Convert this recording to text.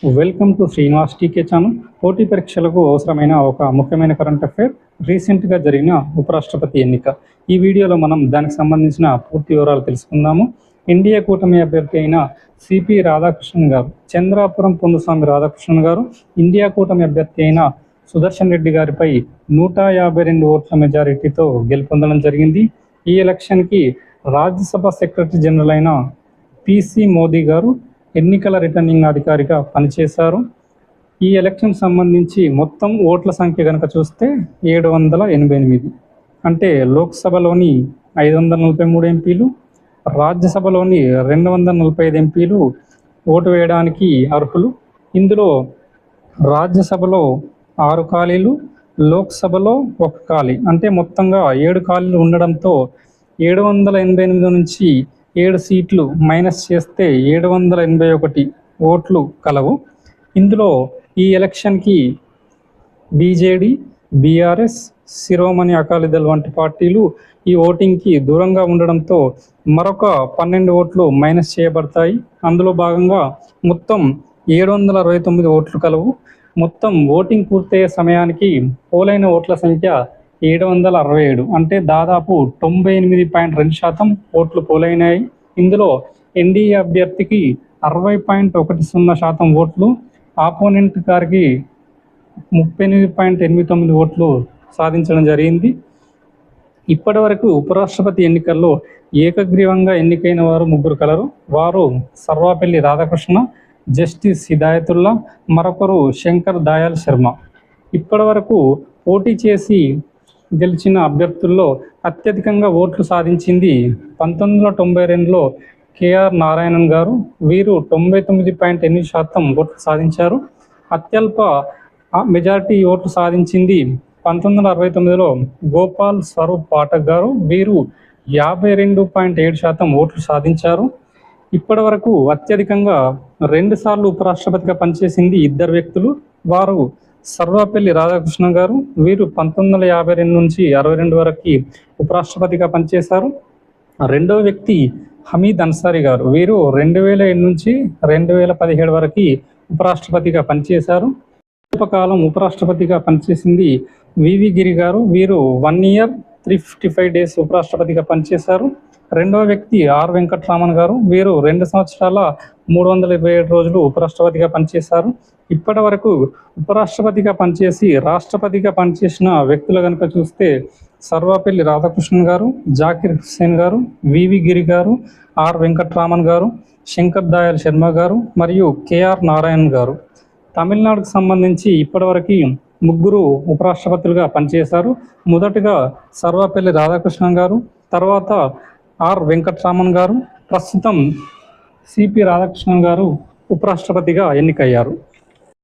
Welcome to Srinivas TK channel. పోటీ పరీక్షలకు అవసరమైన ఒక ముఖ్యమైన కరెంట్ అఫైర్, రీసెంట్గా జరిగిన ఉపరాష్ట్రపతి ఎన్నిక. ఈ వీడియోలో మనం దానికి సంబంధించిన పూర్తి వివరాలు తెలుసుకుందాము. ఇండియా కూటమి అభ్యర్థి అయిన సిపి రాధాకృష్ణన్ గారు, చంద్రాపురం పొందుస్వామి రాధాకృష్ణన్ గారు ఇండియా కూటమి అభ్యర్థి అయిన సుదర్శన్ రెడ్డి గారిపై 152 ఓట్ల మెజారిటీతో గెలుపొందడం జరిగింది. ఈ ఎలక్షన్కి రాజ్యసభ సెక్రటరీ జనరల్ అయిన పిసి మోదీ గారు ఎన్నికల రిటర్నింగ్ అధికారిగా పనిచేశారు. ఈ ఎలక్షన్ సంబంధించి మొత్తం ఓట్ల సంఖ్య కనుక చూస్తే 788. అంటే లోక్సభలోని 543 ఎంపీలు, రాజ్యసభలోని 245 ఎంపీలు ఓటు వేయడానికి అర్హులు. ఇందులో రాజ్యసభలో 6 ఖాళీలు, లోక్సభలో 1 ఖాళీ, అంటే మొత్తంగా 7 ఖాళీలు ఉండడంతో 788 నుంచి 7 సీట్లు మైనస్ చేస్తే 781 ఓట్లు కలవు. ఇందులో ఈ ఎలక్షన్కి బీజేడీ, బీఆర్ఎస్, శిరోమణి అకాలీదళ్ వంటి పార్టీలు ఈ ఓటింగ్కి దూరంగా ఉండడంతో మరొక 12 ఓట్లు మైనస్ చేయబడతాయి. అందులో భాగంగా మొత్తం 769 ఓట్లు కలవు. మొత్తం ఓటింగ్ పూర్తయ్యే సమయానికి పోలైన ఓట్ల సంఖ్య 767, అంటే దాదాపు 98.2% ఓట్లు పోలైనాయి. ఇందులో ఎన్డీఏ అభ్యర్థికి 60.10% ఓట్లు, ఆపోనెంట్ గారికి 38.89 ఓట్లు సాధించడం జరిగింది. ఇప్పటి వరకు ఉపరాష్ట్రపతి ఎన్నికల్లో ఏకగ్రీవంగా ఎన్నికైన వారు 3 కలరు. వారు సర్వాపల్లి రాధాకృష్ణ, జస్టిస్ హిదాయతుల్లా, మరొకరు శంకర్ దయాళ్ శర్మ. ఇప్పటి వరకు పోటీ చేసి గెలిచిన అభ్యర్థుల్లో అత్యధికంగా ఓట్లు సాధించింది 1992లో కేఆర్ నారాయణన్ గారు. వీరు 99.8% ఓట్లు సాధించారు. అత్యల్ప మెజారిటీ ఓట్లు సాధించింది 1969లో గోపాల్ స్వరూప్ పాఠక్ గారు. వీరు 52.7% ఓట్లు సాధించారు. ఇప్పటి వరకు అత్యధికంగా 2 సార్లు ఉపరాష్ట్రపతిగా పనిచేసింది 2 వ్యక్తులు. వారు సర్వాపల్లి రాధాకృష్ణ గారు. వీరు 1952 నుంచి 62 వరకు ఉపరాష్ట్రపతిగా పనిచేశారు. రెండవ వ్యక్తి హమీద్ అన్సారీ గారు. వీరు 2007 నుంచి 2017 వరకు ఉపరాష్ట్రపతిగా పనిచేశారు. కాలం ఉపరాష్ట్రపతిగా పనిచేసింది వివి గిరి గారు. వీరు 1 year 355 days ఉపరాష్ట్రపతిగా పనిచేశారు. రెండవ వ్యక్తి ఆర్ వెంకట్రామన్ గారు. వీరు 2 సంవత్సరాల 327 రోజులు ఉపరాష్ట్రపతిగా పనిచేశారు. ఇప్పటి వరకు ఉపరాష్ట్రపతిగా పనిచేసి రాష్ట్రపతిగా పనిచేసిన వ్యక్తులు కనుక చూస్తే సర్వాపల్లి రాధాకృష్ణన్ గారు, జాకిర్ హుస్సేన్ గారు, వివి గిరి గారు, ఆర్ వెంకట్రామన్ గారు, శంకర్ దయాళ్ శర్మ గారు మరియు కేఆర్ నారాయణ్ గారు. తమిళనాడుకు సంబంధించి ఇప్పటివరకు 3 ఉపరాష్ట్రపతులుగా పనిచేశారు. మొదటగా సర్వాపల్లి రాధాకృష్ణన్ గారు, తర్వాత ఆర్ వెంకట్రామన్ గారు, ప్రస్తుతం సిపి రాధాకృష్ణన్ గారు ఉపరాష్ట్రపతిగా ఎన్నికయ్యారు.